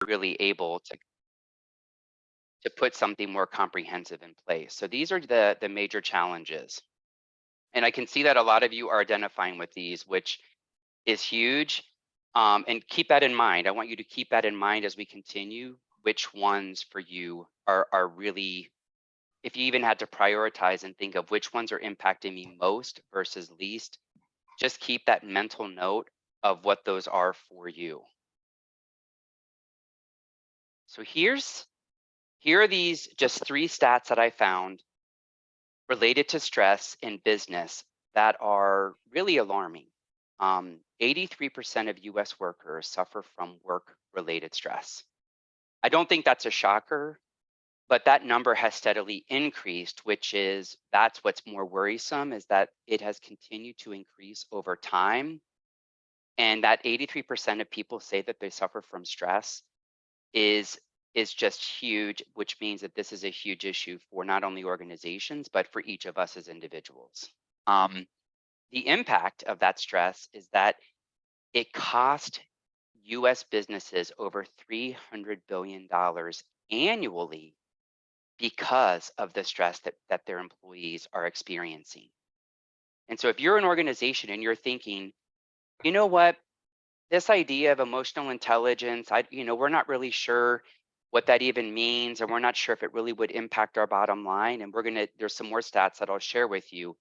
really able to put something more comprehensive in place. So these are the major challenges. And I can see that a lot of you are identifying with these, which is huge. And keep that in mind. I want you to keep that in mind as we continue, which ones for you are really, if you even had to prioritize and think of which ones are impacting me most versus least, just keep that mental note of what those are for you. So here are these just 3 stats that I found related to stress in business that are really alarming. 83% of US workers suffer from work-related stress. I don't think that's a shocker, but that number has steadily increased, that's what's more worrisome, is that it has continued to increase over time. And that 83% of people say that they suffer from stress is is just huge, which means that this is a huge issue for not only organizations, but for each of us as individuals. The impact of that stress is that it cost US businesses over $300 billion annually because of the stress that their employees are experiencing. And so if you're an organization and you're thinking, you know what, this idea of emotional intelligence, we're not really sure what that even means, and we're not sure if it really would impact our bottom line. And there's some more stats that I'll share with you.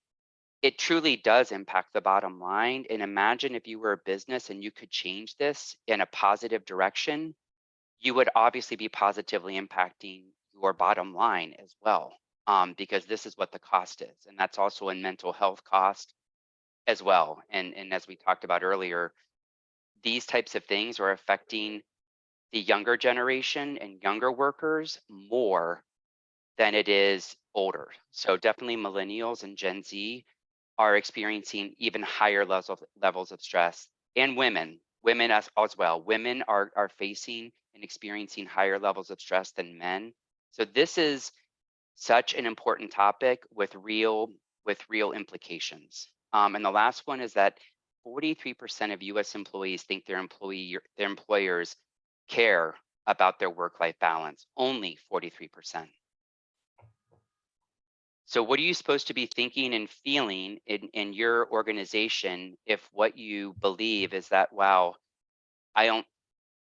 It truly does impact the bottom line. And imagine if you were a business and you could change this in a positive direction, you would obviously be positively impacting your bottom line as well, because this is what the cost is. And that's also a mental health cost as well. And as we talked about earlier, these types of things are affecting the younger generation and younger workers more than it is older. So definitely millennials and Gen Z are experiencing even higher levels of stress, and women as well. Women are facing and experiencing higher levels of stress than men. So this is such an important topic with real implications. And the last one is that 43% of US employees think their employers care about their work-life balance. Only 43%. So what are you supposed to be thinking and feeling in your organization if what you believe is that, wow, I don't,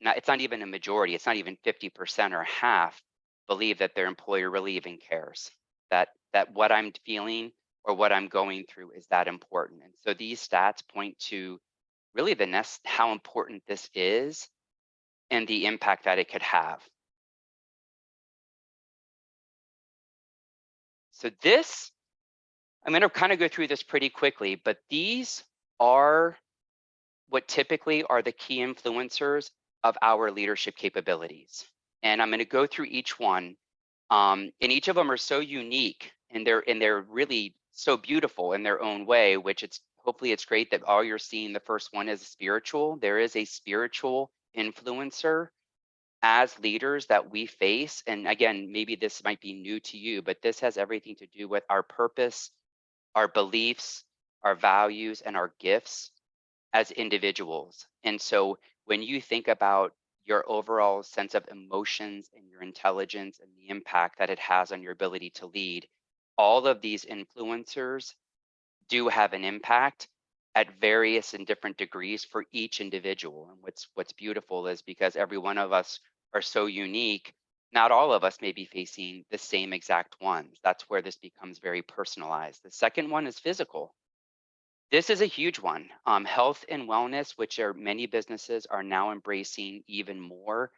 not, it's not even a majority, it's not even 50% or half believe that their employer really even cares, that what I'm feeling or what I'm going through is that important. And so these stats point to really how important this is and the impact that it could have. So I'm going to kind of go through this pretty quickly, but these are what typically are the key influencers of our leadership capabilities. And I'm going to go through each one. And each of them are so unique, and they're really so beautiful in their own way, which hopefully it's great that all you're seeing. The first one is spiritual. There is a spiritual influencer as leaders that we face. And again, maybe this might be new to you, but this has everything to do with our purpose, our beliefs, our values, and our gifts as individuals. And so when you think about your overall sense of emotions and your intelligence and the impact that it has on your ability to lead, all of these influencers do have an impact at various and different degrees for each individual. And what's beautiful is because every one of us are so unique, not all of us may be facing the same exact ones. That's where this becomes very personalized. The second one is physical. This is a huge one. Health and wellness, which many businesses are now embracing even more,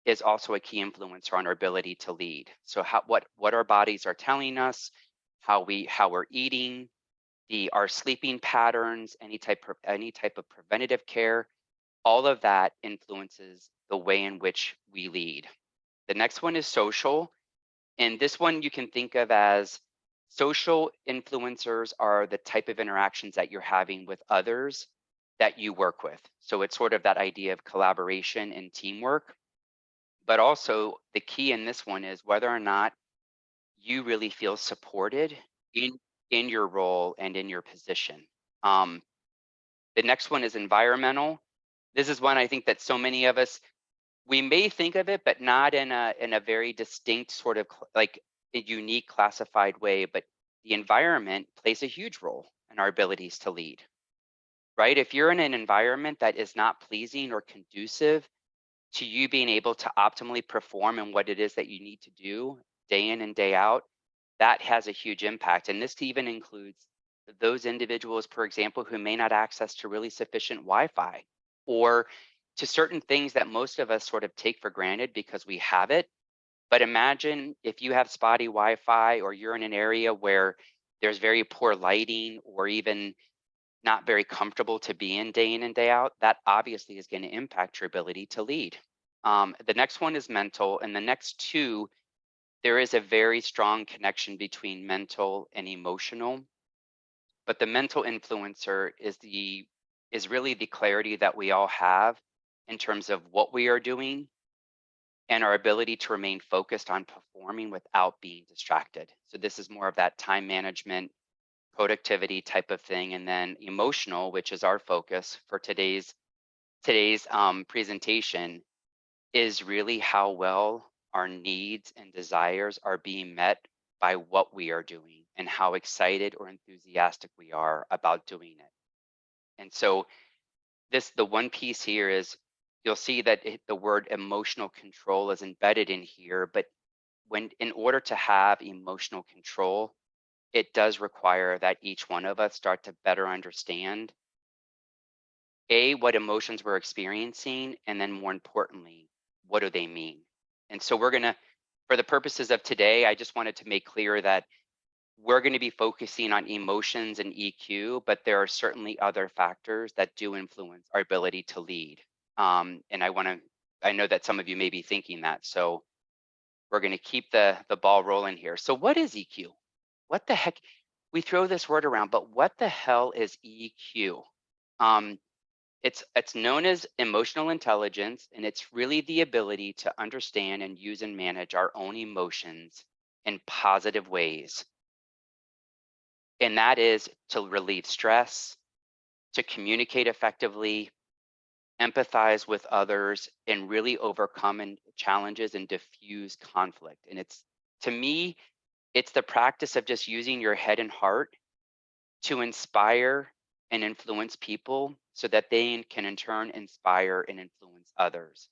is also a key influencer on our ability to lead. So what our bodies are telling us, how we're eating, our sleeping patterns, any type of preventative care, all of that influences the way in which we lead. The next one is social, and this one you can think of as social influencers are the type of interactions that you're having with others that you work with. So it's sort of that idea of collaboration and teamwork. But also the key in this one is whether or not you really feel supported in your role and in your position. The next one is environmental. This is one I think that so many of us, We may think of it, but not in a very distinct sort of like a unique classified way. But the environment plays a huge role in our abilities to lead, right? If you're in an environment that is not pleasing or conducive to you being able to optimally perform in what it is that you need to do day in and day out, that has a huge impact. And this even includes those individuals, for example, who may not access to really sufficient Wi-Fi or to certain things that most of us sort of take for granted because we have it. But imagine if you have spotty Wi-Fi or you're in an area where there's very poor lighting or even not very comfortable to be in and day out, that obviously is going to impact your ability to lead. The next one is mental, and the next two, there is a very strong connection between mental and emotional. But the mental influencer is really the clarity that we all have in terms of what we are doing and our ability to remain focused on performing without being distracted. So this is more of that time management, productivity type of thing, and then emotional, which is our focus for today's presentation, is really how well our needs and desires are being met by what we are doing and how excited or enthusiastic we are about doing it. And so the one piece here is you'll see that the word emotional control is embedded in here, but when in order to have emotional control, it does require that each one of us start to better understand what emotions we're experiencing, and then more importantly, what do they mean? And so we're gonna, for the purposes of today, I just wanted to make clear that we're going to be focusing on emotions and EQ, but there are certainly other factors that do influence our ability to lead. And I know that some of you may be thinking that. So we're going to keep the ball rolling here. So what is EQ? What the heck? We throw this word around, but what the hell is EQ? Um, it's known as emotional intelligence, and it's really the ability to understand and use and manage our own emotions in positive ways. And that is to relieve stress, to communicate effectively, empathize with others, and really overcome challenges and diffuse conflict. And it's, to me, it's the practice of just using your head and heart to inspire and influence people so that they can in turn inspire and influence others.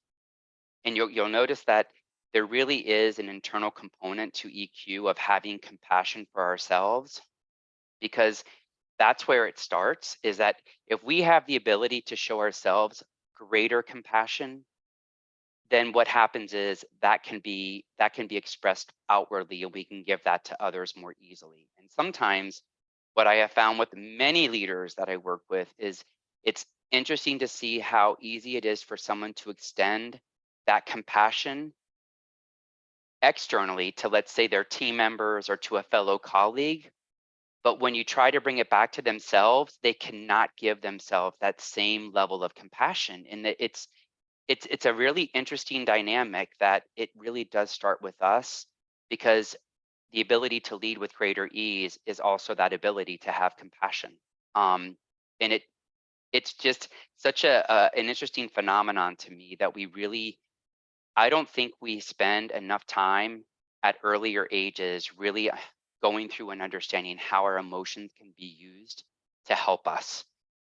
And you'll notice that there really is an internal component to EQ of having compassion for ourselves, because that's where it starts, is that if we have the ability to show ourselves greater compassion, then what happens is that can be expressed outwardly, and we can give that to others more easily. And sometimes what I have found with many leaders that I work with is it's interesting to see how easy it is for someone to extend that compassion externally to, let's say, their team members or to a fellow colleague. But when you try to bring it back to themselves, they cannot give themselves that same level of compassion. And that it's a really interesting dynamic that it really does start with us, because the ability to lead with greater ease is also that ability to have compassion. And it's just such an interesting phenomenon to me that we really, I don't think we spend enough time at earlier ages really going through and understanding how our emotions can be used to help us.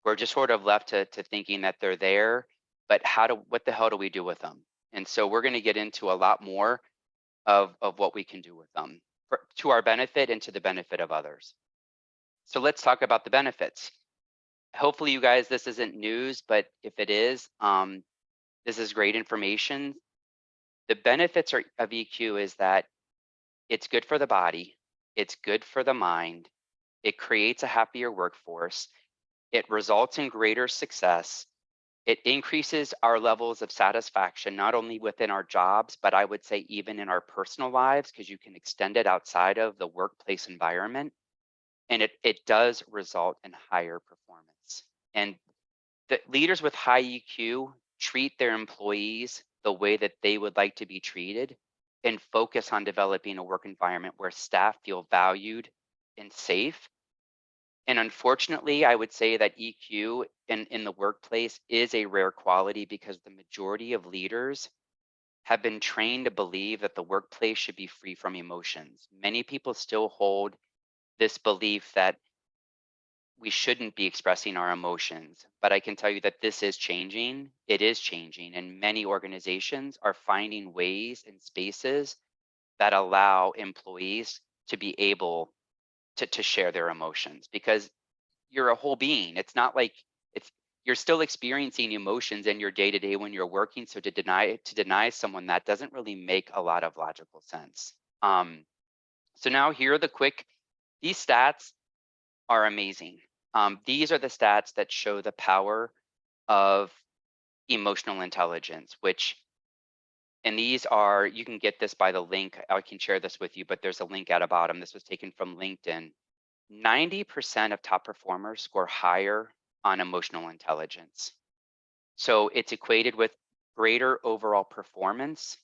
We're just sort of left to thinking that they're there, but what the hell do we do with them? And so we're going to get into a lot more of what we can do with them to our benefit and to the benefit of others. So let's talk about the benefits. Hopefully, you guys, this isn't news, but if it is, this is great information. The benefits of EQ is that it's good for the body, it's good for the mind, it creates a happier workforce, it results in greater success, it increases our levels of satisfaction, not only within our jobs, but I would say even in our personal lives, because you can extend it outside of the workplace environment. And it does result in higher performance. And the leaders with high EQ treat their employees the way that they would like to be treated and focus on developing a work environment where staff feel valued and safe. And unfortunately, I would say that EQ in the workplace is a rare quality because the majority of leaders have been trained to believe that the workplace should be free from emotions. Many people still hold this belief that we shouldn't be expressing our emotions. But I can tell you that this is changing. It is changing. And many organizations are finding ways and spaces that allow employees to be able to share their emotions because you're a whole being. It's not like it's you're still experiencing emotions in your day to day when you're working. So to deny someone that doesn't really make a lot of logical sense. So now here are these stats are amazing. These are the stats that show the power of emotional intelligence, and these are, you can get this by the link. I can share this with you, but there's a link at the bottom. This was taken from LinkedIn. 90% of top performers score higher on emotional intelligence. So it's equated with greater overall performance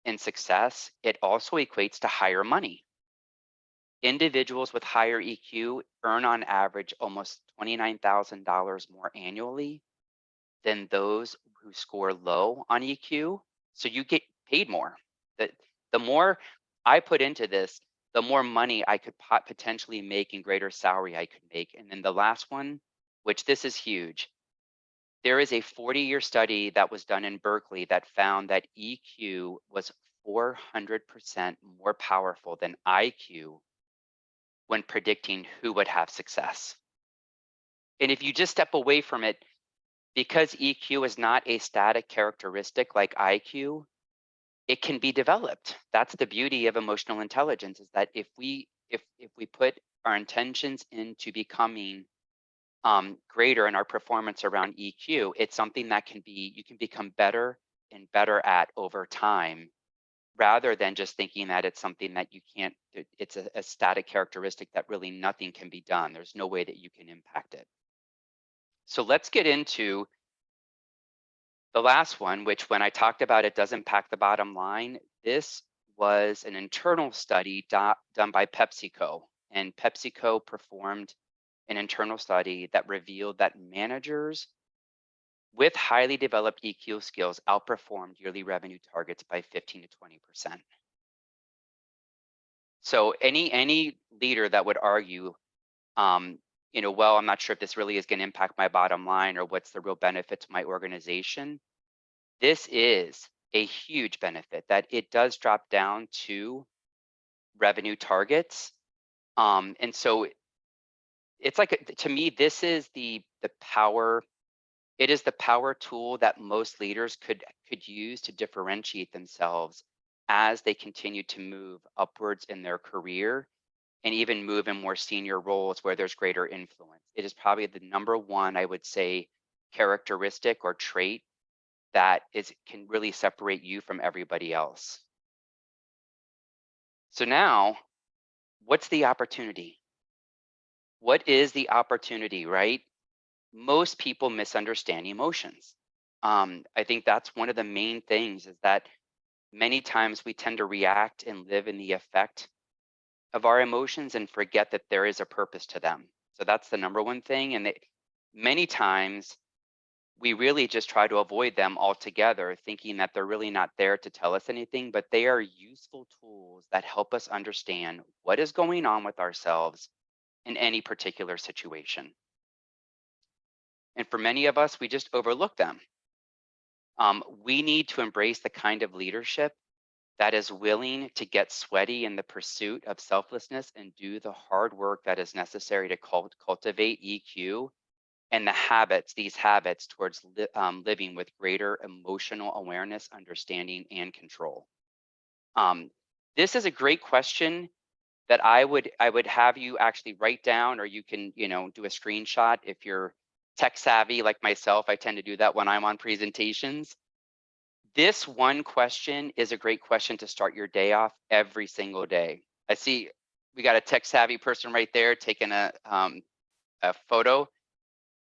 and success. It also equates to higher money. Individuals with higher EQ earn on average almost $29,000 more annually than those who score low on EQ. So you get paid more. The more I put into this, the more money I could potentially make and greater salary I could make. And then the last one, which this is huge, there is a 40-year study that was done in Berkeley that found that EQ was 400% more powerful than IQ when predicting who would have success. And if you just step away from it, because EQ is not a static characteristic like IQ, it can be developed. That's the beauty of emotional intelligence, is that if we put our intentions into becoming greater in our performance around EQ, it's something that you can become better and better at over time, rather than just thinking that it's something that you can't, it's a static characteristic that really nothing can be done. There's no way that you can impact it. So let's get into the last one, which when I talked about it does impact the bottom line. This was an internal study done by PepsiCo. And PepsiCo performed an internal study that revealed that managers with highly developed EQ skills outperformed yearly revenue targets by 15 to 20%. So any leader that would argue, well, I'm not sure if this really is going to impact my bottom line or what's the real benefit to my organization. This is a huge benefit that it does drop down to revenue targets. And so it's like, to me, this is the power. It is the power tool that most leaders could use to differentiate themselves as they continue to move upwards in their career and even move in more senior roles where there's greater influence. It is probably the number one, I would say, characteristic or trait that can really separate you from everybody else. So now, what's the opportunity? What is the opportunity, right? Most people misunderstand emotions. I think that's one of the main things, is that many times we tend to react and live in the effect of our emotions and forget that there is a purpose to them. So that's the number one thing. And many times we really just try to avoid them altogether, thinking that they're really not there to tell us anything, but they are useful tools that help us understand what is going on with ourselves in any particular situation. And for many of us, we just overlook them. We need to embrace the kind of leadership that is willing to get sweaty in the pursuit of selflessness and do the hard work that is necessary to cultivate EQ and these habits towards living with greater emotional awareness, understanding, and control. This is a great question that I would have you actually write down, or you can do a screenshot if you're tech savvy like myself. I tend to do that when I'm on presentations. This one question is a great question to start your day off every single day. I see we got a tech savvy person right there taking a photo.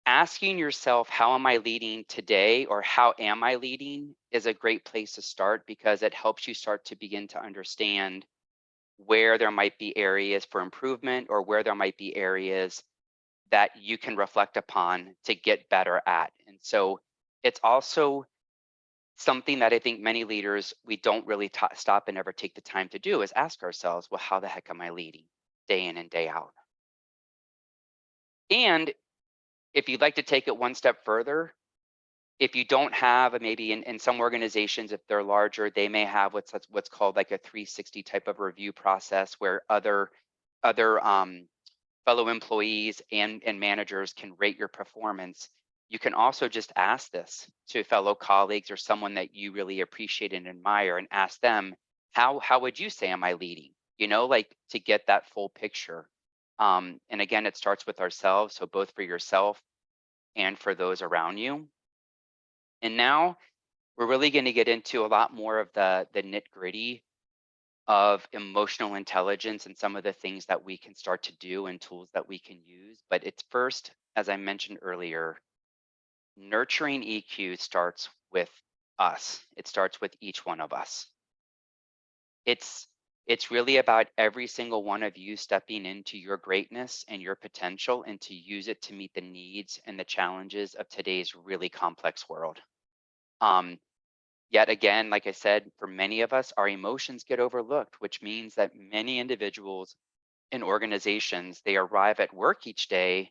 Asking yourself, how am I leading today, or how am I leading, is a great place to start, because it helps you start to begin to understand where there might be areas for improvement, or where there might be areas that you can reflect upon to get better at. And so it's also something that I think many leaders, we don't really stop and ever take the time to do is ask ourselves, well, how the heck am I leading day in and day out? And if you'd like to take it one step further, if you don't have maybe in some organizations, if they're larger, they may have what's called like a 360 type of review process where other fellow employees and managers can rate your performance. You can also just ask this to fellow colleagues or someone that you really appreciate and admire and ask them, how would you say am I leading? Like to get that full picture. And again, it starts with ourselves. So both for yourself and for those around you. And now we're really going to get into a lot more of the nit-gritty of emotional intelligence and some of the things that we can start to do and tools that we can use. But it's first, as I mentioned earlier, nurturing EQ starts with us. It starts with each one of us. It's it's really about every single one of you stepping into your greatness and your potential and to use it to meet the needs and the challenges of today's really complex world. Um, Yet again, like I said, for many of us, our emotions get overlooked, which means that many individuals and organizations, they arrive at work each day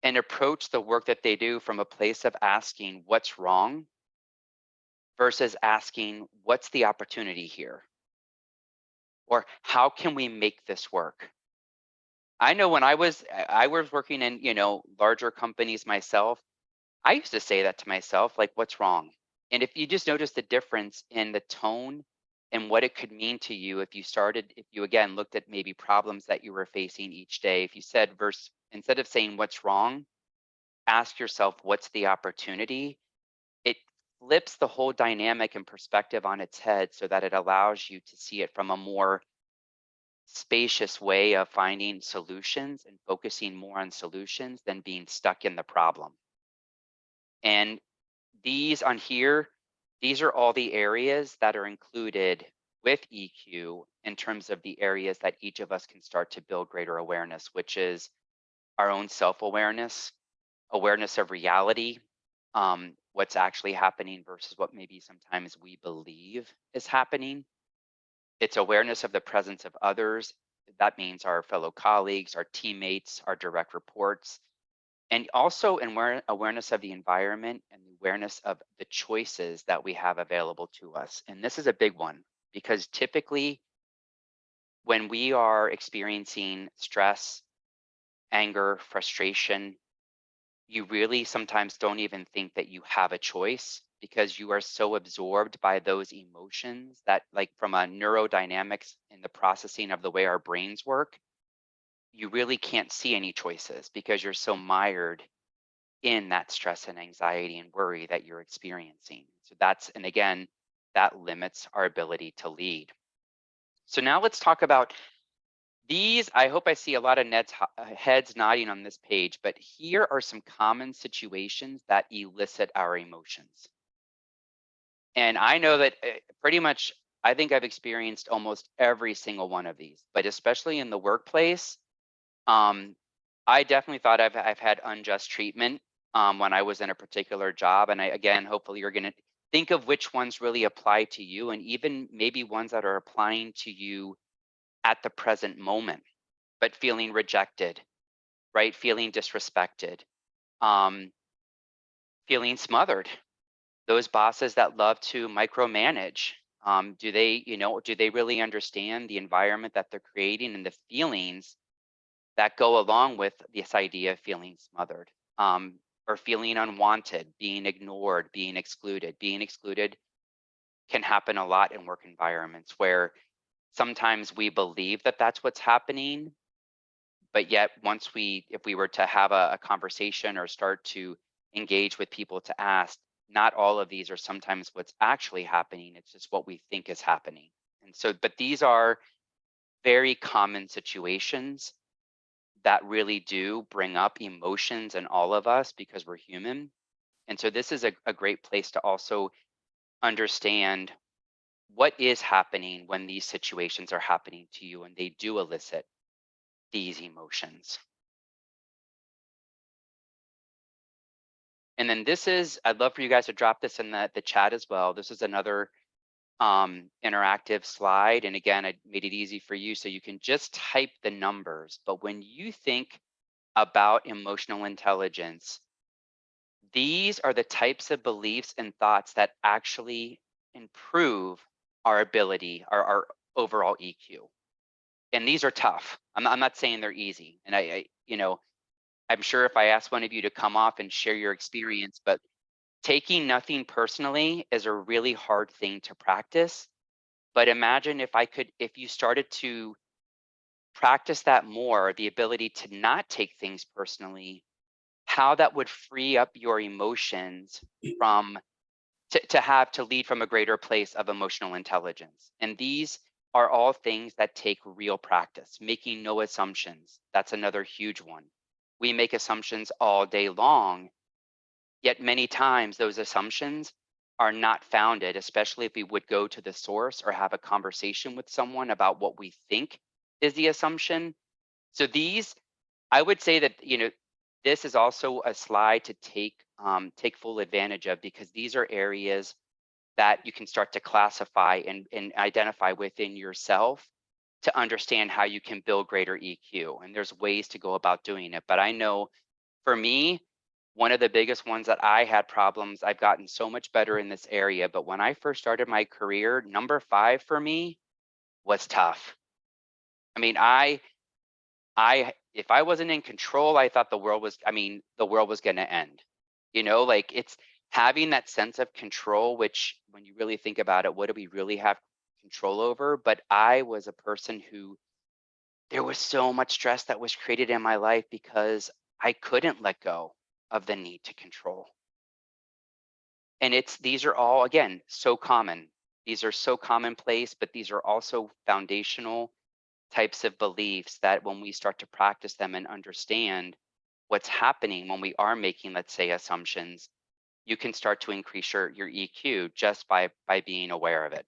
and approach the work that they do from a place of asking what's wrong versus asking what's the opportunity here or how can we make this work. I know when I was working in, larger companies myself, I used to say that to myself, like, what's wrong? And if you just notice the difference in the tone and what it could mean to you if you again looked at maybe problems that you were facing each day, if you said verse instead of saying what's wrong, ask yourself what's the opportunity, it flips the whole dynamic and perspective on its head so that it allows you to see it from a more spacious way of finding solutions and focusing more on solutions than being stuck in the problem. And these on here, these are all the areas that are included with EQ in terms of the areas that each of us can start to build greater awareness, which is our own self awareness, awareness of reality, what's actually happening versus what maybe sometimes we believe is happening. It's awareness of the presence of others. That means our fellow colleagues, our teammates, our direct reports, and also awareness of the environment and the awareness of the choices that we have available to us. And this is a big one because typically when we are experiencing stress, anger, frustration, you really sometimes don't even think that you have a choice because you are so absorbed by those emotions that, like, from a neurodynamics in the processing of the way our brains work, you really can't see any choices because you're so mired in that stress and anxiety and worry that you're experiencing. So and again, that limits our ability to lead. So now let's talk about these. I hope I see a lot of heads nodding on this page, but here are some common situations that elicit our emotions. And I know that pretty much, I think I've experienced almost every single one of these, but especially in the workplace, um, I definitely thought I've had unjust treatment when I was in a particular job. And again, hopefully you're going to think of which ones really apply to you and even maybe ones that are applying to you at the present moment, but feeling rejected, right? Feeling disrespected, um, feeling smothered. Those bosses that love to micromanage, do they really understand the environment that they're creating and the feelings that go along with this idea of feeling smothered, or feeling unwanted, being ignored, being excluded. Being excluded can happen a lot in work environments where sometimes we believe that that's what's happening, but yet if we were to have a conversation or start to engage with people to ask, not all of these are sometimes what's actually happening. It's just what we think is happening. And so, but these are very common situations that really do bring up emotions in all of us because we're human. And so this is a great place to also understand what is happening when these situations are happening to you and they do elicit these emotions. And then this is, I'd love for you guys to drop this in the chat as well. This is another interactive slide. And again, I made it easy for you so you can just type the numbers. But when you think about emotional intelligence, these are the types of beliefs and thoughts that actually improve our ability, our overall EQ. And these are tough. I'm not saying they're easy. And I'm sure if I asked one of you to come off and share your experience, but taking nothing personally is a really hard thing to practice. But imagine if you started to practice that more, the ability to not take things personally, how that would free up your emotions from to lead from a greater place of emotional intelligence. And these are all things that take real practice. Making no assumptions, that's another huge one. We make assumptions all day long, yet many times those assumptions are not founded, especially if we would go to the source or have a conversation with someone about what we think is the assumption. So these, I would say that, this is also a slide to take full advantage of, because these are areas that you can start to classify and identify within yourself to understand how you can build greater EQ. And there's ways to go about doing it. But I know for me, one of the biggest ones that I had problems, I've gotten so much better in this area. But when I first started my career, number 5 for me was tough. I mean, if I wasn't in control, I thought the world was going to end. Like, it's having that sense of control, which when you really think about it, what do we really have control over? But I was a person who, there was so much stress that was created in my life because I couldn't let go of the need to control. And these are all, again, so common. These are so commonplace, but these are also foundational types of beliefs that when we start to practice them and understand what's happening when we are making, let's say, assumptions, you can start to increase your EQ just by being aware of it.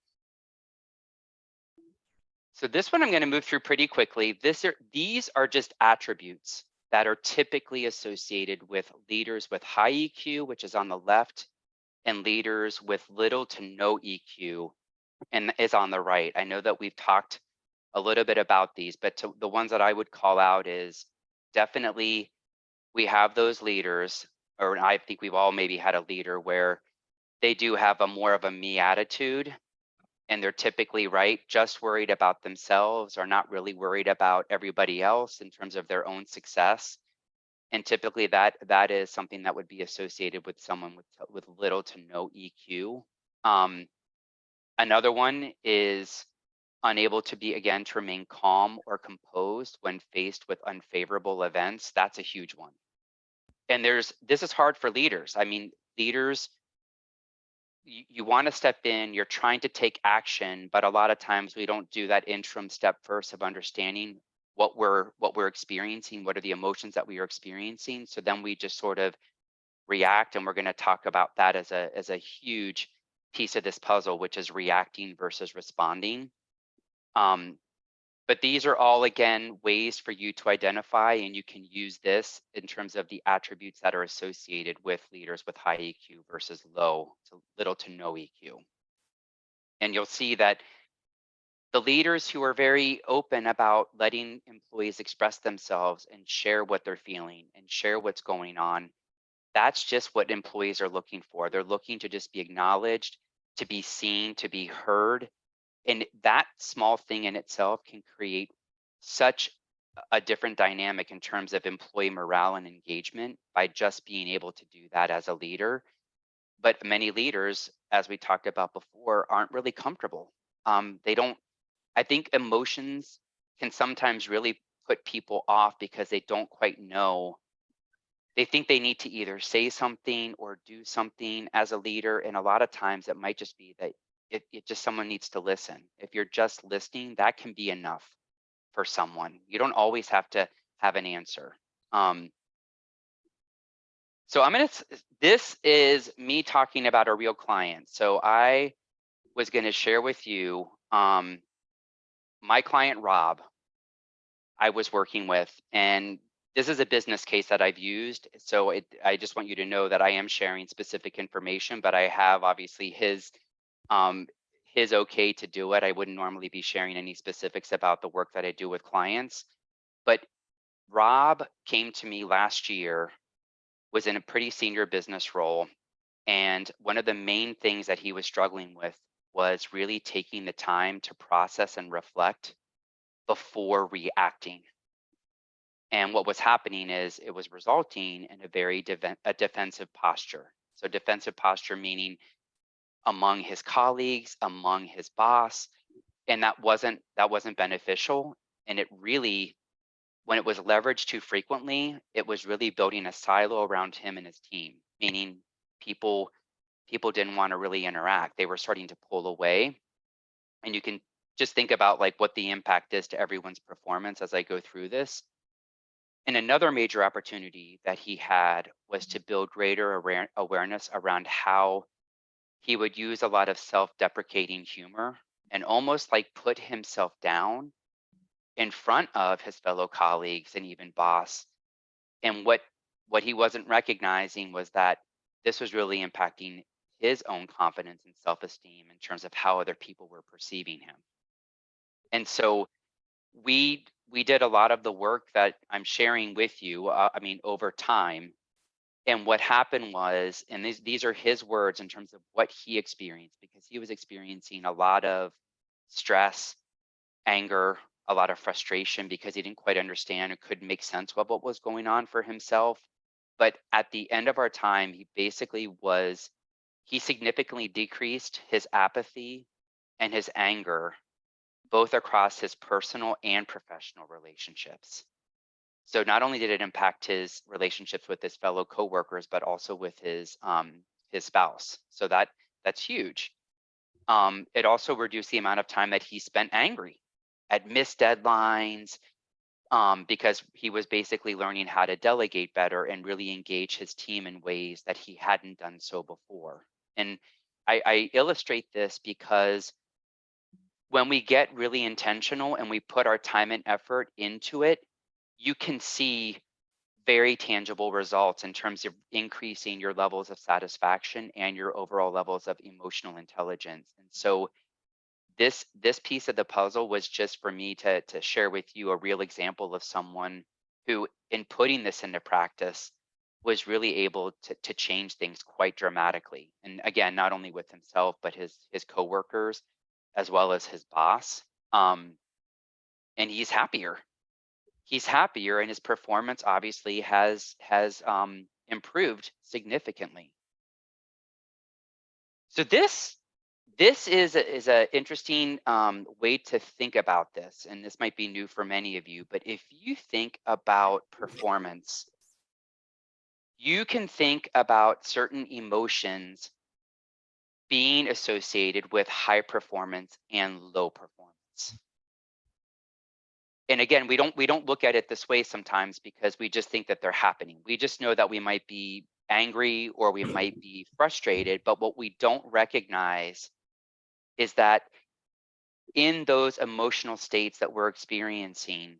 So this one I'm going to move through pretty quickly. These are just attributes that are typically associated with leaders with high EQ, which is on the left, and leaders with little to no EQ, and is on the right. I know that we've talked a little bit about these, but the ones that I would call out is definitely we have those leaders, or I think we've all maybe had a leader where they do have a more of a me attitude, and they're typically just worried about themselves, or not really worried about everybody else in terms of their own success. And typically that is something that would be associated with someone with little to no EQ. Another one is unable to remain calm or composed when faced with unfavorable events. That's a huge one. And this is hard for leaders. I mean, leaders, you want to step in, you're trying to take action, but a lot of times we don't do that interim step first of understanding what we're experiencing, what are the emotions that we are experiencing. So then we just sort of react, and we're going to talk about that as a huge piece of this puzzle, which is reacting versus responding. But these are all, again, ways for you to identify, and you can use this in terms of the attributes that are associated with leaders with high EQ versus little to no EQ. And you'll see that the leaders who are very open about letting employees express themselves and share what they're feeling and share what's going on, that's just what employees are looking for. They're looking to just be acknowledged, to be seen, to be heard. And that small thing in itself can create such a different dynamic in terms of employee morale and engagement by just being able to do that as a leader. But many leaders, as we talked about before, aren't really comfortable. They don't, I think emotions can sometimes really put people off because they don't quite know. They think they need to either say something or do something as a leader. And a lot of times it might just be that it just someone needs to listen. If you're just listening, that can be enough for someone. You don't always have to have an answer. So this is me talking about a real client. So I was going to share with you my client, Rob, I was working with, and this is a business case that I've used. So I just want you to know that I am sharing specific information, but I have obviously um, his okay to do it. I wouldn't normally be sharing any specifics about the work that I do with clients. But Rob came to me last year, was in a pretty senior business role. And one of the main things that he was struggling with was really taking the time to process and reflect before reacting. And what was happening is it was resulting in a very defensive posture. So defensive posture meaning among his colleagues, among his boss, and that wasn't beneficial. And it really, when it was leveraged too frequently, it was really building a silo around him and his team, meaning people people didn't want to really interact. They were starting to pull away. And you can just think about like what the impact is to everyone's performance as I go through this. And another major opportunity that he had was to build greater awareness around how he would use a lot of self-deprecating humor and almost like put himself down in front of his fellow colleagues and even boss. And what he wasn't recognizing was that this was really impacting his own confidence and self-esteem in terms of how other people were perceiving him. And so we did a lot of the work that I'm sharing with you. I mean, over time. And what happened was, and these are his words in terms of what he experienced, because he was experiencing a lot of stress, anger, a lot of frustration because he didn't quite understand or couldn't make sense of what was going on for himself. But at the end of our time, he significantly decreased his apathy and his anger, both across his personal and professional relationships. So not only did it impact his relationships with his fellow coworkers, but also with his spouse. So that's huge. It also reduced the amount of time that he spent angry at missed deadlines, because he was basically learning how to delegate better and really engage his team in ways that he hadn't done so before. And I illustrate this because when we get really intentional and we put our time and effort into it, you can see very tangible results in terms of increasing your levels of satisfaction and your overall levels of emotional intelligence. And so this piece of the puzzle was just for me to share with you a real example of someone who, in putting this into practice, was really able to change things quite dramatically. And again, not only with himself, but his coworkers as well as his boss. And he's happier and his performance obviously has improved significantly. So this is a interesting way to think about this, and this might be new for many of you. But if you think about performance, you can think about certain emotions being associated with high performance and low performance. And again, we don't look at it this way sometimes because we just think that they're happening. We just know that we might be angry or we might be frustrated, but what we don't recognize is that in those emotional states that we're experiencing,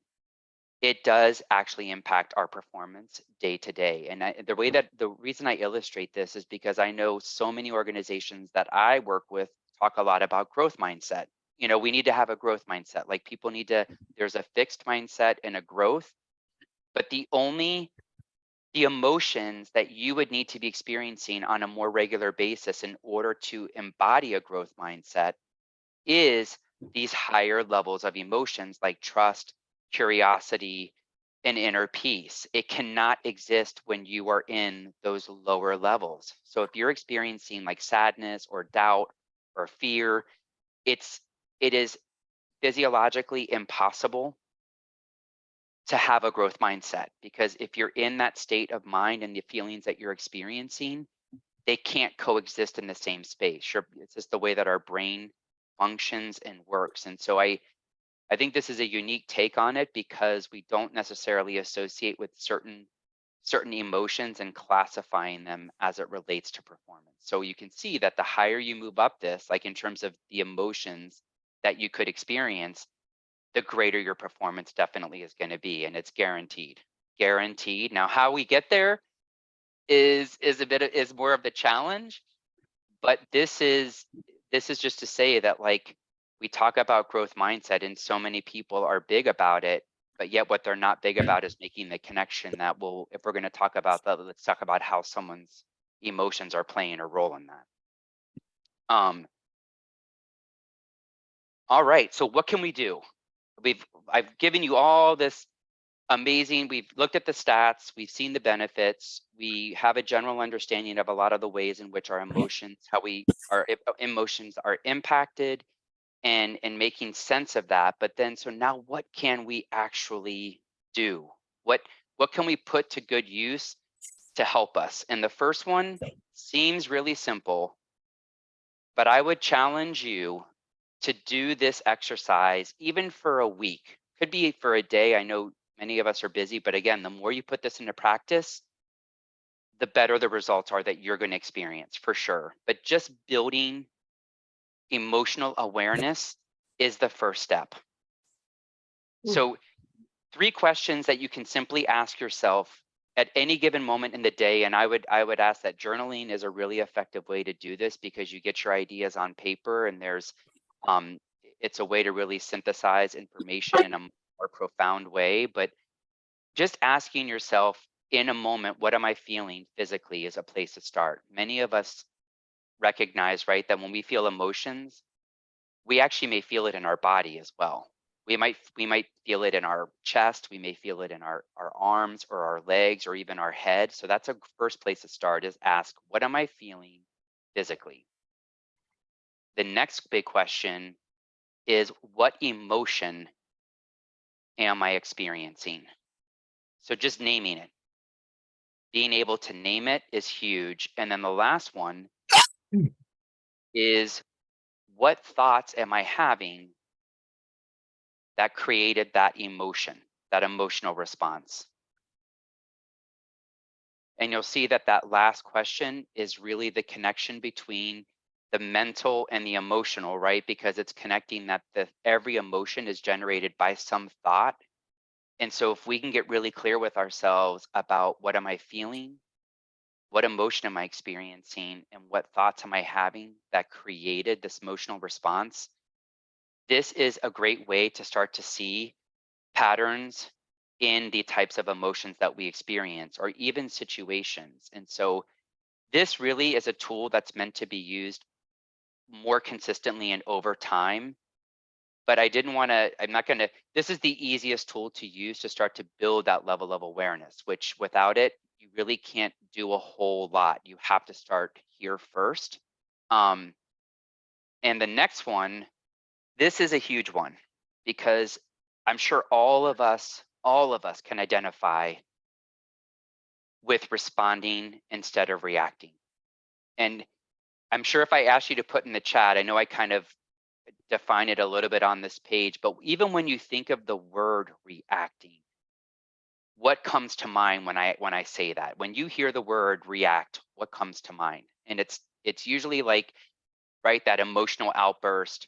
it does actually impact our performance day to day. And the reason I illustrate this is because I know so many organizations that I work with talk a lot about growth mindset. We need to have a growth mindset. Like people need to, there's a fixed mindset and a growth, but the emotions that you would need to be experiencing on a more regular basis in order to embody a growth mindset is these higher levels of emotions like trust, curiosity, and inner peace. It cannot exist when you are in those lower levels. So if you're experiencing like sadness or doubt or fear, it is physiologically impossible to have a growth mindset, because if you're in that state of mind and the feelings that you're experiencing, they can't coexist in the same space. Sure, it's just the way that our brain functions and works. And so I think this is a unique take on it because we don't necessarily associate with certain emotions and classifying them as it relates to performance. So you can see that the higher you move up this, like in terms of the emotions that you could experience, the greater your performance definitely is going to be, and it's guaranteed. guaranteed. Now, how we get there is more of the challenge, but this is just to say that, like, we talk about growth mindset and so many people are big about it, but yet what they're not big about is making the connection that will, if we're going to talk about that, let's talk about how someone's emotions are playing a role in that. All right, so what can we do? I've given you all this amazing, we've looked at the stats, we've seen the benefits, we have a general understanding of a lot of the ways in which our emotions, how our emotions are impacted, and making sense of that. But then, so now what can we actually do? What can we put to good use to help us? And the first one seems really simple, but I would challenge you to do this exercise even for a week. Could be for a day. I know many of us are busy, but again, the more you put this into practice, the better the results are that you're going to experience for sure. But just building emotional awareness is the first step. So, 3 questions that you can simply ask yourself at any given moment in the day, and I would ask that journaling is a really effective way to do this, because you get your ideas on paper, and there's um it's a way to really synthesize information in a more profound way. But just asking yourself in a moment, what am I feeling physically, is a place to start. Many of us recognize, right, that when we feel emotions, we actually may feel it in our body as well. We might feel it in our chest, we may feel it in our arms or our legs or even our head. So that's a first place to start, is ask, what am I feeling physically? The next big question is, what emotion am I experiencing? So just naming it. Being able to name it is huge. And then the last one is, what thoughts am I having that created that emotion, that emotional response? And you'll see that that last question is really the connection between the mental and the emotional, right? Because it's connecting that every emotion is generated by some thought. And so if we can get really clear with ourselves about, what am I feeling? What emotion am I experiencing? And what thoughts am I having that created this emotional response? This is a great way to start to see patterns in the types of emotions that we experience, or even situations. And so this really is a tool that's meant to be used more consistently and over time. But I'm not going to, this is the easiest tool to use to start to build that level of awareness, which without it, you really can't do a whole lot. You have to start here first. Um, and the next one, this is a huge one, because I'm sure all of us can identify with responding instead of reacting. And I'm sure if I asked you to put in the chat, I know I kind of define it a little bit on this page, but even when you think of the word reacting, what comes to mind when I say that? When you hear the word react, what comes to mind? And it's usually like, right, that emotional outburst,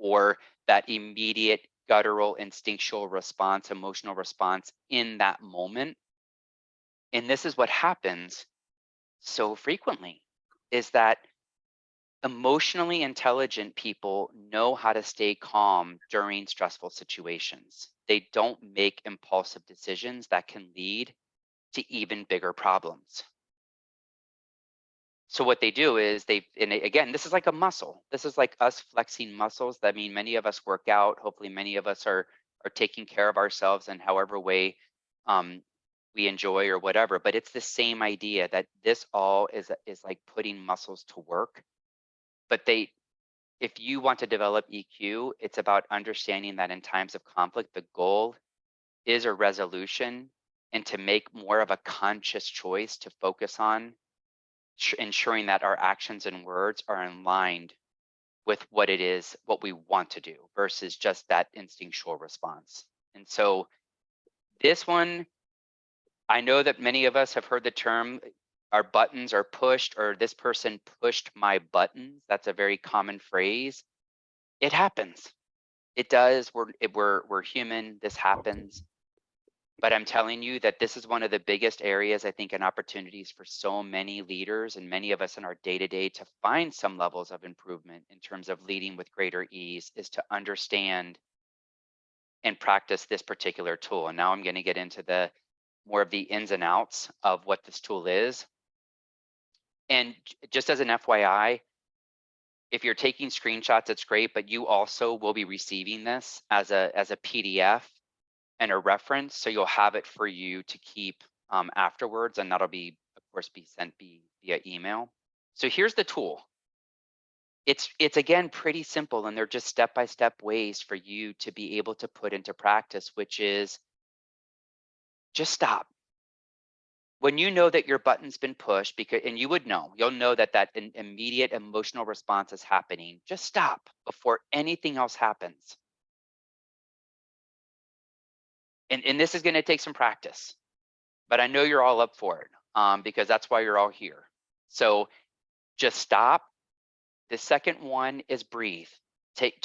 or that immediate guttural instinctual response, emotional response in that moment. And this is what happens so frequently, is that emotionally intelligent people know how to stay calm during stressful situations. They don't make impulsive decisions that can lead to even bigger problems. So what they do is again, this is like a muscle. This is like us flexing muscles. I mean, many of us work out. Hopefully many of us are taking care of ourselves in however way um, we enjoy or whatever. But it's the same idea, that this all is like putting muscles to work. But if you want to develop EQ, it's about understanding that in times of conflict, the goal is a resolution, and to make more of a conscious choice to focus on ensuring that our actions and words are aligned with what we want to do, versus just that instinctual response. And so this one, I know that many of us have heard the term, our buttons are pushed, or this person pushed my buttons. That's a very common phrase. It happens. It does. We're human. This happens. But I'm telling you that this is one of the biggest areas, I think, and opportunities for so many leaders and many of us in our day to day to find some levels of improvement in terms of leading with greater ease is to understand and practice this particular tool. And now I'm going to get into the more of the ins and outs of what this tool is. And just as an FYI, if you're taking screenshots, it's great, but you also will be receiving this as a PDF and a reference, so you'll have it for you to keep afterwards, and that'll be, of course, be sent via email. So here's the tool. It's again pretty simple, and they're just step-by-step ways for you to be able to put into practice, which is just stop. When you know that your button's been pushed, because and you'll know that that immediate emotional response is happening. Just stop before anything else happens. And this is going to take some practice, but I know you're all up for it, because that's why you're all here. So just stop. The second one is breathe. Take.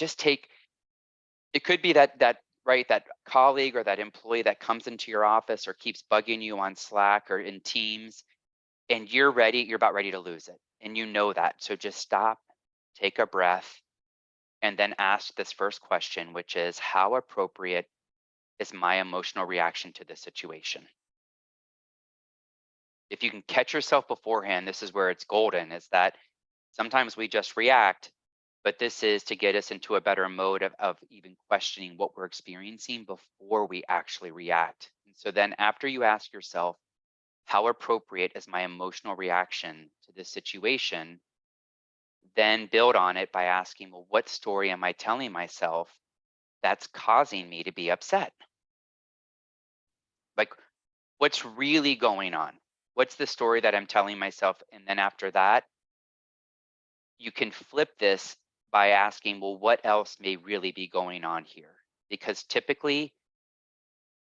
It could be that right, that colleague or that employee that comes into your office or keeps bugging you on Slack or in Teams, and you're about ready to lose it, and you know that. So just stop, take a breath, and then ask this first question, which is, how appropriate is my emotional reaction to this situation? If you can catch yourself beforehand, this is where it's golden, is that sometimes we just react, but this is to get us into a better mode of even questioning what we're experiencing before we actually react. And so then after you ask yourself, how appropriate is my emotional reaction to this situation? Then build on it by asking, well, what story am I telling myself that's causing me to be upset? Like, what's really going on? What's the story that I'm telling myself? And then after that, you can flip this by asking, well, what else may really be going on here? Because typically,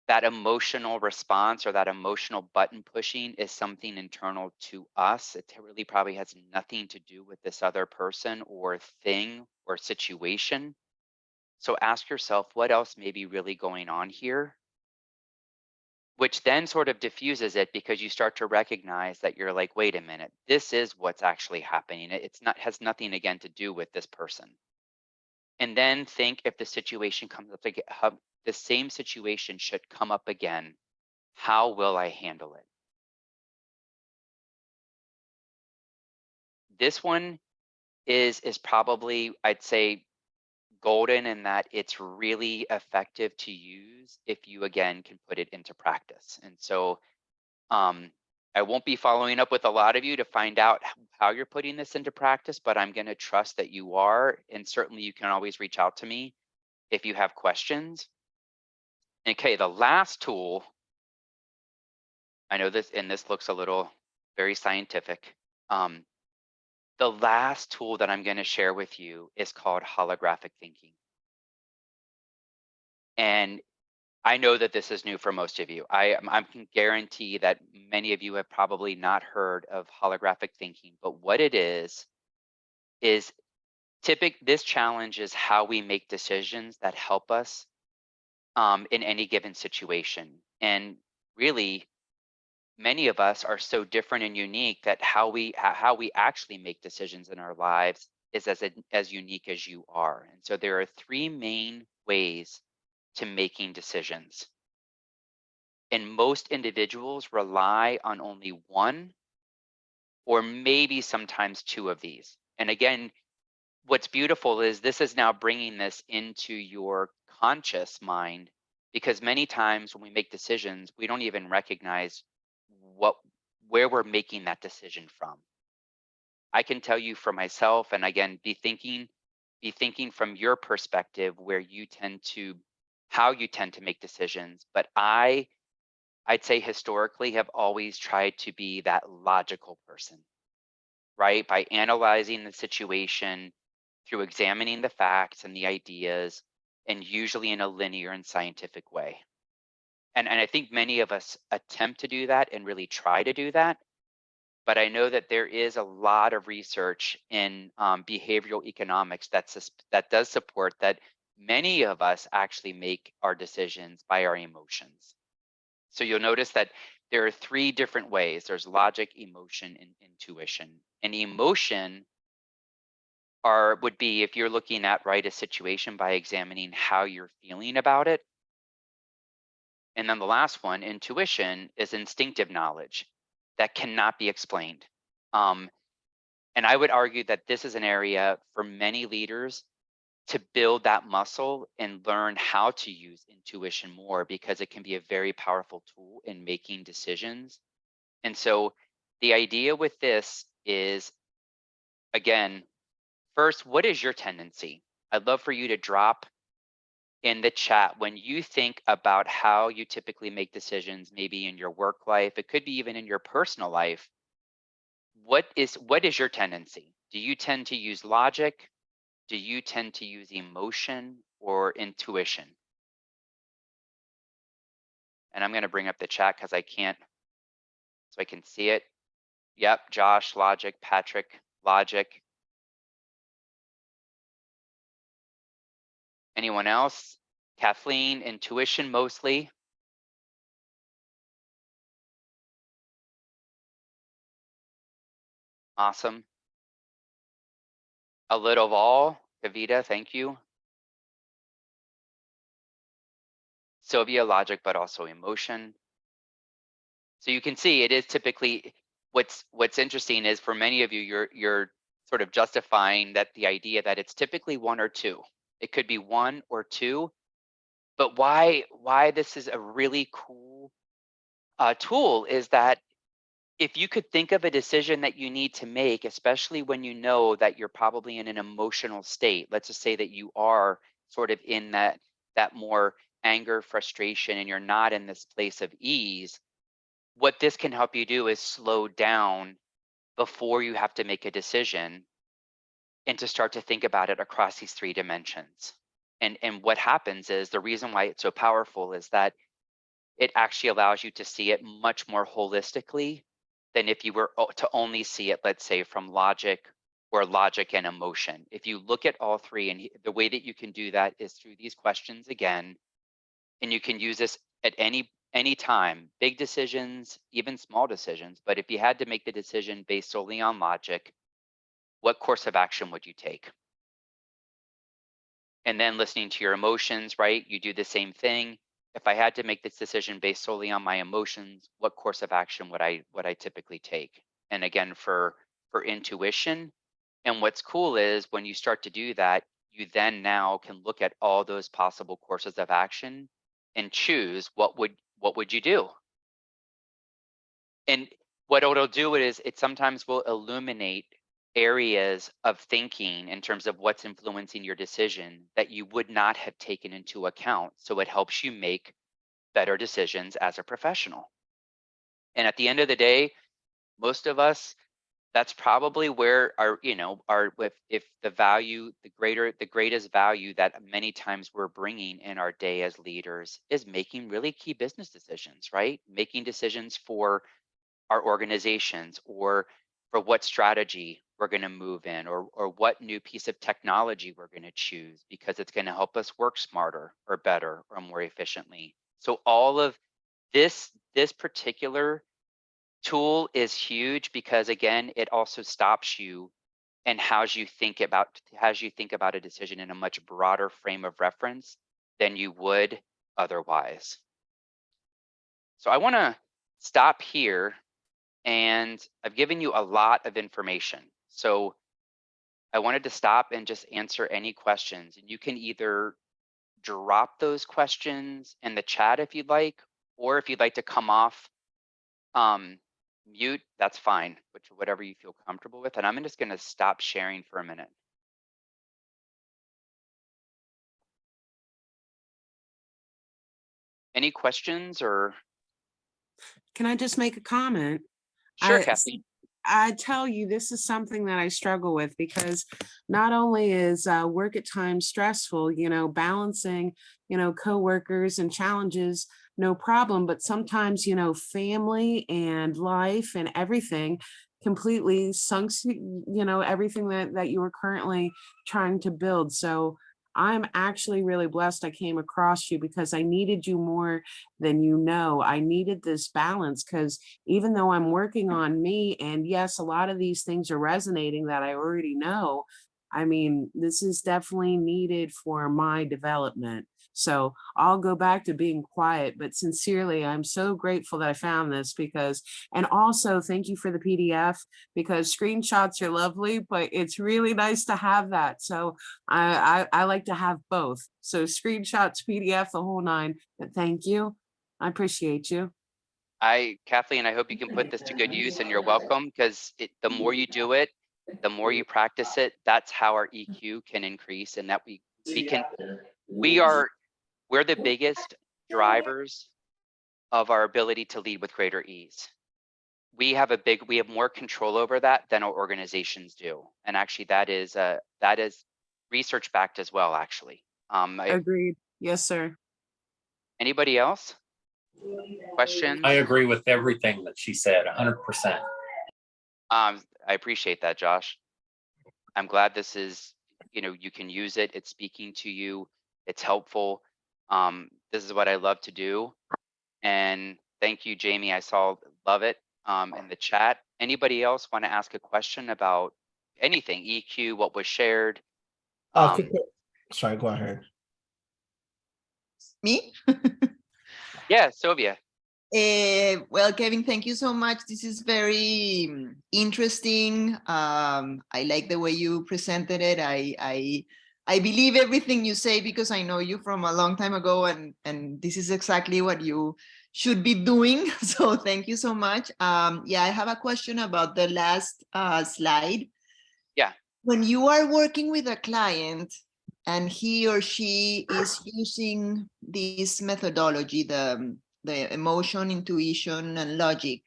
that emotional response or that emotional button pushing is something internal to us. It really probably has nothing to do with this other person or thing or situation. So ask yourself, what else may be really going on here? Which then sort of diffuses it, because you start to recognize that you're like, wait a minute, this is what's actually happening. It's not, has nothing again to do with this person. And then think, if the situation comes up again, the same situation should come up again, how will I handle it? This one is probably, I'd say, golden in that it's really effective to use if you again can put it into practice. And so um, I won't be following up with a lot of you to find out how you're putting this into practice, but I'm going to trust that you are. And certainly you can always reach out to me if you have questions. Okay, the last tool, I know this, and this looks a little very scientific. Um, the last tool that I'm going to share with you is called holographic thinking. And I know that this is new for most of you. I can guarantee that many of you have probably not heard of holographic thinking, but what it is this challenges how we make decisions that help us in any given situation. And really, many of us are so different and unique that how we actually make decisions in our lives is as unique as you are. And so there are three main ways to making decisions. And most individuals rely on only one or maybe sometimes two of these. And again, what's beautiful is this is now bringing this into your conscious mind, because many times when we make decisions, we don't even recognize what where we're making that decision from. I can tell you for myself, and again, be thinking from your perspective where you tend to how you tend to make decisions. But I'd say historically have always tried to be that logical person, right? By analyzing the situation through examining the facts and the ideas, and usually in a linear and scientific way. And I think many of us attempt to do that and really try to do that. But I know that there is a lot of research in behavioral economics that does support that many of us actually make our decisions by our emotions. So you'll notice that there are three different ways. There's logic, emotion, and intuition. And emotion are would be if you're looking at a situation by examining how you're feeling about it. And then the last one, intuition, is instinctive knowledge that cannot be explained. Um, and I would argue that this is an area for many leaders to build that muscle and learn how to use intuition more, because it can be a very powerful tool in making decisions. And so the idea with this is, again, first, what is your tendency? I'd love for you to drop in the chat when you think about how you typically make decisions, maybe in your work life, it could be even in your personal life. What is your tendency? Do you tend to use logic? Do you tend to use emotion or intuition? And I'm going to bring up the chat because I can't, so I can see it. Yep, Josh, logic, Patrick, logic. Anyone else? Kathleen, intuition mostly. Awesome. A little of all. Kavita, thank you. Sylvia, logic, but also emotion. So you can see it is typically, what's interesting is for many of you, you're sort of justifying that the idea that it's typically one or two. It could be one or two, but why this is a really cool tool is that if you could think of a decision that you need to make, especially when you know that you're probably in an emotional state, let's just say that you are sort of in that more anger, frustration, and you're not in this place of ease, what this can help you do is slow down before you have to make a decision and to start to think about it across these three dimensions. And what happens is, the reason why it's so powerful is that it actually allows you to see it much more holistically than if you were to only see it, let's say, from logic or logic and emotion. If you look at all three, and the way that you can do that is through these questions again, and you can use this at any time, big decisions, even small decisions. But if you had to make the decision based solely on logic, what course of action would you take? And then listening to your emotions, right? You do the same thing. If I had to make this decision based solely on my emotions, what course of action would I typically take? And again, for intuition, and what's cool is when you start to do that, you then now can look at all those possible courses of action and choose what would you do? And what it'll do is it sometimes will illuminate areas of thinking in terms of what's influencing your decision that you would not have taken into account. So it helps you make better decisions as a professional. And at the end of the day, most of us, that's probably where our if the value, the greatest value that many times we're bringing in our day as leaders is making really key business decisions, right? Making decisions for our organizations, or for what strategy we're going to move in, or what new piece of technology we're going to choose because it's going to help us work smarter or better or more efficiently. So all of this particular tool is huge because, again, it also stops you and has you think about a decision in a much broader frame of reference than you would otherwise. So I want to stop here, and I've given you a lot of information. So I wanted to stop and just answer any questions. And you can either drop those questions in the chat if you'd like, or if you'd like to come off um, mute, that's fine, whatever you feel comfortable with. And I'm just going to stop sharing for a minute. Any questions or? Can I just make a comment? Sure, I Kathleen. I tell you, this is something that I struggle with because not only is work at times stressful, balancing, coworkers and challenges, no problem, but sometimes, family and life and everything completely sunks, everything that you were currently trying to build. So I'm actually really blessed I came across you because I needed you more than you know. I needed this balance because even though I'm working on me, and yes, a lot of these things are resonating that I already know, I mean, this is definitely needed for my development. So I'll go back to being quiet, but sincerely, I'm so grateful that I found this because, and also thank you for the PDF because screenshots are lovely, but it's really nice to have that. So I like to have both. So screenshots, PDF, the whole nine. But thank you. I appreciate you. Kathleen, I hope you can put this to good use and you're welcome because the more you do it, the more you practice it, that's how our EQ can increase and that we can, we are, we're the biggest drivers of our ability to lead with greater ease. We have more control over that than our organizations do. And actually that is research backed as well, actually. Agreed. Yes, sir. Anybody else? I Questions? agree with everything that she said, 100%. I appreciate that, Josh. I'm glad this is, you can use it. It's speaking to you. It's helpful. This is what I love to do. And thank you, Jamie. I saw love it in the chat. Anybody else want to ask a question about anything? EQ, what was shared? Quick, sorry, go ahead. Me? Yeah, Sylvia. Well, Kevin, thank you so much. This is very interesting. I like the way you presented it. I believe everything you say because I know you from a long time ago, and this is exactly what you should be doing. So thank you so much. Yeah, I have a question about the last slide. Yeah. When you are working with a client and he or she is using this methodology, the emotion, intuition, and logic,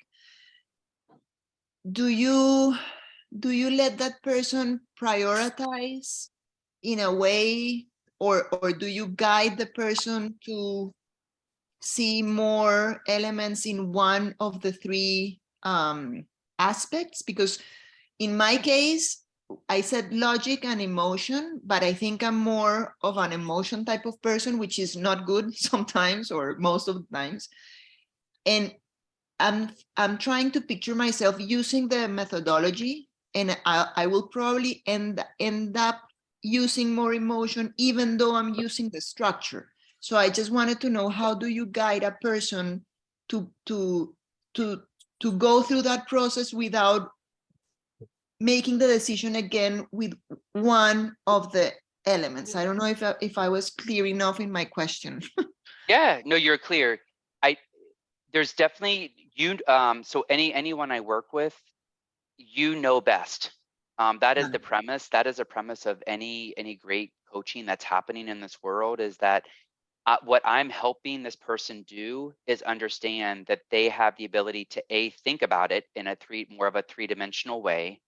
do you let that person prioritize in a way, or do you guide the person to see more elements in one of the three aspects? Because in my case, I said logic and emotion, but I think I'm more of an emotion type of person, which is not good sometimes or most of the times. And I'm trying to picture myself using the methodology, and I will probably end up using more emotion, even though I'm using the structure. So I just wanted to know, how do you guide a person to go through that process without making the decision again with one of the elements? I don't know if I was clear enough in my question. Yeah, no, you're clear. There's definitely so anyone I work with, best. That is the premise. That is a premise of any great coaching that's happening in this world, is that what I'm helping this person do is understand that they have the ability to think about it in more of a three-dimensional way,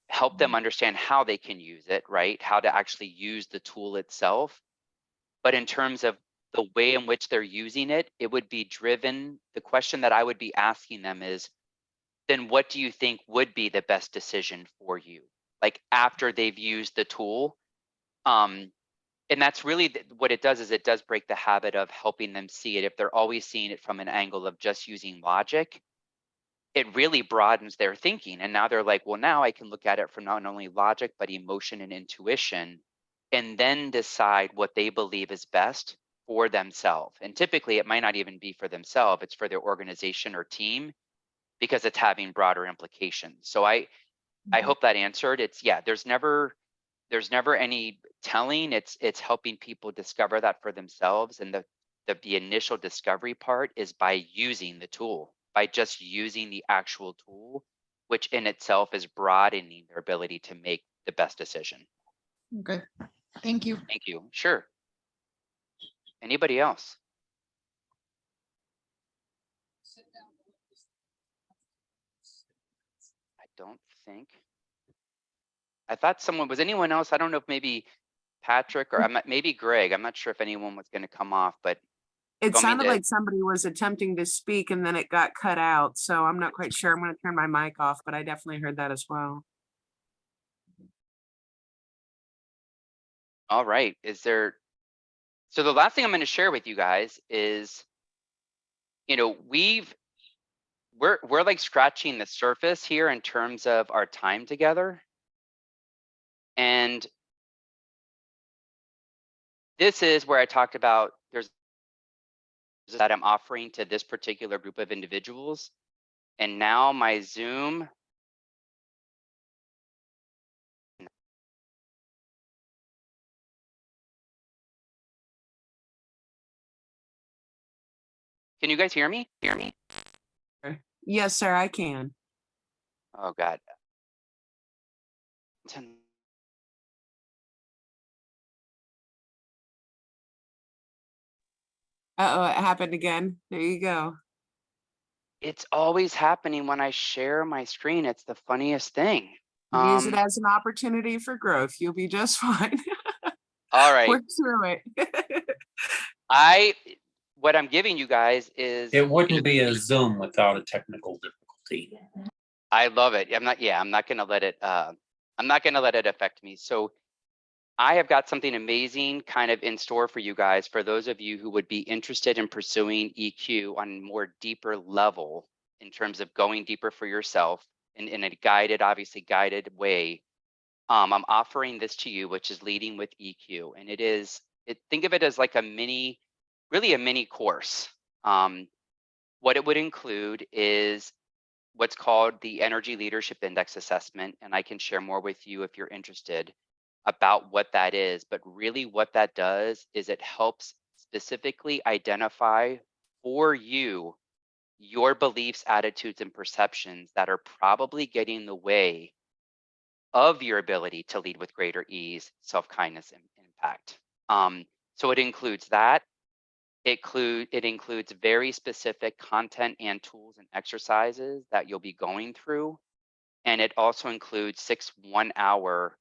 help them understand how they can use it, right? How to actually use the tool itself. But in terms of the way in which they're using it, it would be driven. The question that I would be asking them is, then what do you think would be the best decision for you? Like after they've used the tool. And that's really what it does, is it does break the habit of helping them see it. If they're always seeing it from an angle of just using logic, it really broadens their thinking. And now they're like, well, now I can look at it from not only logic, but emotion and intuition, and then decide what they believe is best for themselves. And typically it might not even be for themselves, it's for their organization or team, because it's having broader implications. So I hope that answered. It's, yeah, there's never any telling. It's helping people discover that for themselves. And the initial discovery part is by using the tool, by just using the actual tool, which in itself is broadening their ability to make the best decision. Okay, thank you. Thank you. Sure. Anybody else? I don't think. I thought was anyone else? I don't know if maybe Patrick or maybe Greg. I'm not sure if anyone was going to come off, but It want me sounded to- like somebody was attempting to speak and then it got cut out. So I'm not quite sure. I'm going to turn my mic off, but I definitely heard that as well. All right. So the last thing I'm going to share with you guys is, we're like scratching the surface here in terms of our time together. And this is where I talked about there's that I'm offering to this particular group of individuals. And now my Zoom. Can you guys hear me? Yes, sir, I can. Oh God. Uh-oh, it happened again. There you go. It's always happening when I share my screen. It's the funniest thing. Use it as an opportunity for growth. You'll be just fine. All right. Work through it. What I'm giving you guys is It wouldn't be a Zoom without a technical difficulty. I love it. I'm not gonna let it affect me. So I have got something amazing kind of in store for you guys, for those of you who would be interested in pursuing EQ on a more deeper level in terms of going deeper for yourself in a obviously guided way. I'm offering this to you, which is leading with EQ. And think of it as like really a mini course. What it would include is what's called the Energy Leadership Index Assessment. And I can share more with you if you're interested about what that is. But really what that does is it helps specifically identify for you your beliefs, attitudes, and perceptions that are probably getting in the way of your ability to lead with greater ease, self-kindness, and impact. So it includes that. It includes very specific content and tools and exercises that you'll be going through. And it also includes 6 one-hour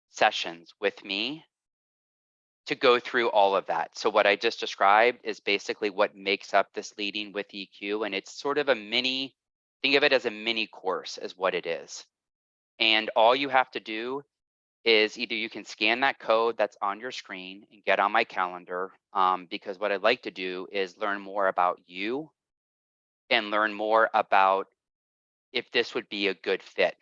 sessions with me to go through all of that. So what I just described is basically what makes up this leading with EQ. And it's sort of think of it as a mini course is what it is. And all you have to do is either you can scan that code that's on your screen and get on my calendar, because what I'd like to do is learn more about you and learn more about if this would be a good fit.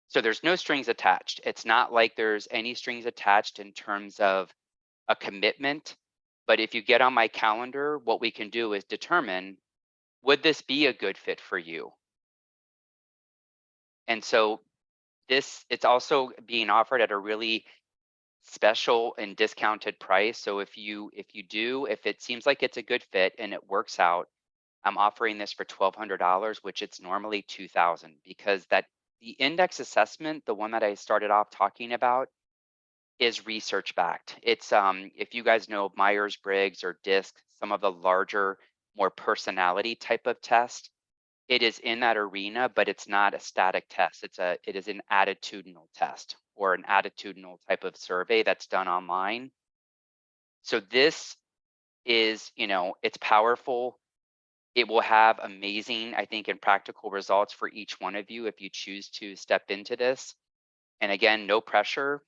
So there's no strings attached. It's not like there's any strings attached in terms of a commitment, but if you get on my calendar, what we can do is determine, would this be a good fit for you? And so it's also being offered at a really special and discounted price. So if it seems like it's a good fit and it works out, I'm offering this for $1,200, which it's normally $2,000, because the index assessment, the one that I started off talking about, is research backed. It's if you guys know Myers-Briggs or DISC, some of the larger, more personality type of test, it is in that arena, but it's not a static test. It is an attitudinal test or an attitudinal type of survey that's done online. So this is, it's powerful. It will have amazing, I think, and practical results for each one of you if you choose to step into this. And again, no pressure,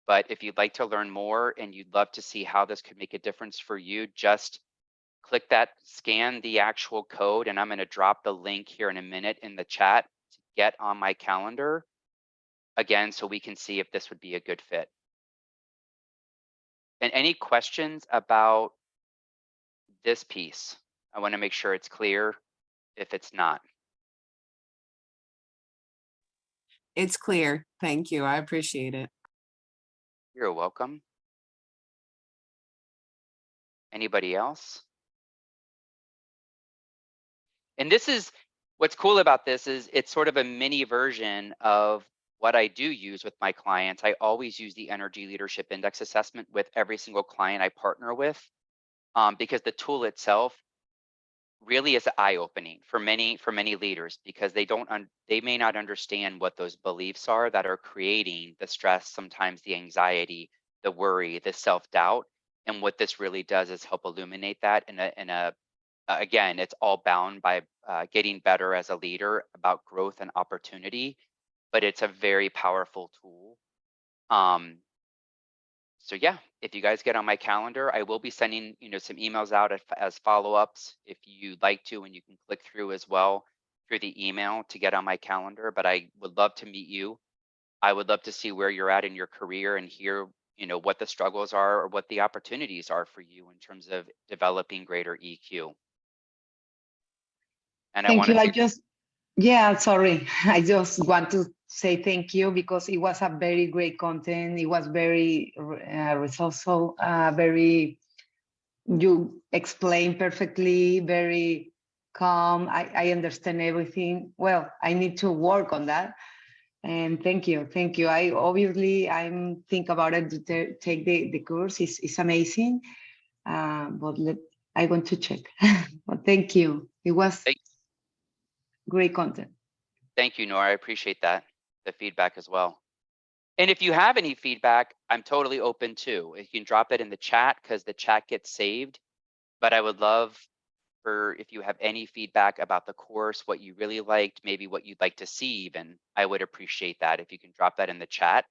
but if you'd like to learn more and you'd love to see how this could make a difference for you, just scan the actual code, and I'm going to drop the link here in a minute in the chat to get on my calendar again, so we can see if this would be a good fit. And any questions about this piece? I want to make sure it's clear if it's not. It's clear. Thank you. I appreciate it. You're welcome. Anybody else? And this is what's cool about this is it's sort of a mini version of what I do use with my clients. I always use the Energy Leadership Index Assessment with every single client I partner with, because the tool itself really is eye-opening for many leaders, because they may not understand what those beliefs are that are creating the stress, sometimes the anxiety, the worry, the self-doubt. And what this really does is help illuminate that again, it's all bound by getting better as a leader about growth and opportunity, but it's a very powerful tool. So yeah, if you guys get on my calendar, I will be sending, some emails out as follow-ups if you'd like to, and you can click through as well through the email to get on my calendar. But I would love to meet you. I would love to see where you're at in your career and hear, what the struggles are or what the opportunities are for you in terms of developing greater EQ. And I Thank want to you. I say, just, yeah, sorry. I just want to say thank you because it was a very great content. It was very resourceful, you explained perfectly, very calm. I understand everything. Well, I need to work on that. And thank you. I'm think about it to take the course. It's amazing. But I want to check. But thank you. It was great content. thank you, Nora. I appreciate that, the feedback as well. And if you have any feedback, I'm totally open too. You can drop it in the chat because the chat gets saved. But I would love for if you have any feedback about the course, what you really liked, maybe what you'd like to see even, I would appreciate that if you can drop that in the chat.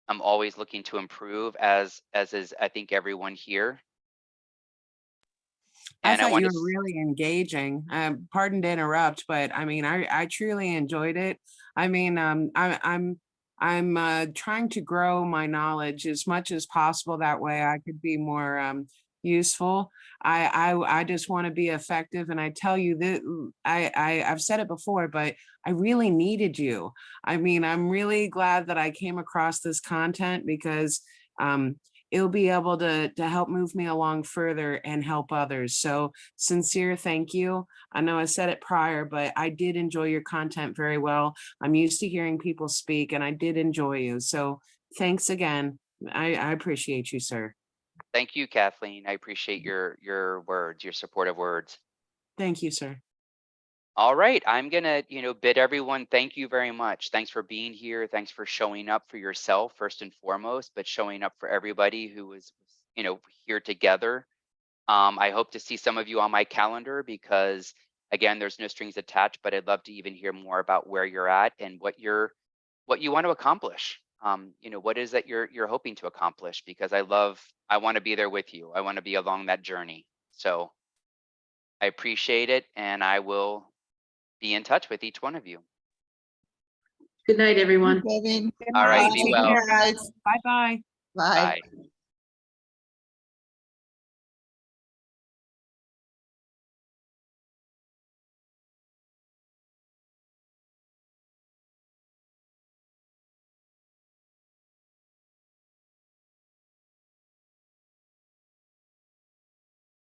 I'm always looking to improve as is, I think, everyone here. I And I thought want you to, were really engaging. Pardon to interrupt, but I mean, I truly enjoyed it. I mean, I'm trying to grow my knowledge as much as possible. That way, I could be more useful. I just want to be effective, and I tell you that I've said it before, but I really needed you. I mean, I'm really glad that I came across this content because it'll be able to help move me along further and help others. So sincere thank you. I know I said it prior, but I did enjoy your content very well. I'm used to hearing people speak and I did enjoy you. So thanks again. I appreciate you, sir. thank you, Kathleen. I appreciate your words, your supportive words. Thank you, sir. All right, I'm gonna, bid everyone thank you very much. Thanks for being here. Thanks for showing up for yourself first and foremost, but showing up for everybody who was, here together. I hope to see some of you on my calendar because again, there's no strings attached, but I'd love to even hear more about where you're at and what you want to accomplish. What is that you're hoping to accomplish? Because I want to be there with you. I want to be along that journey. So I appreciate it, and I will be in touch with each one of you. Good night, everyone. Kevin. All right, Bye. be Take well. care, guys. Bye-bye. Bye. Bye.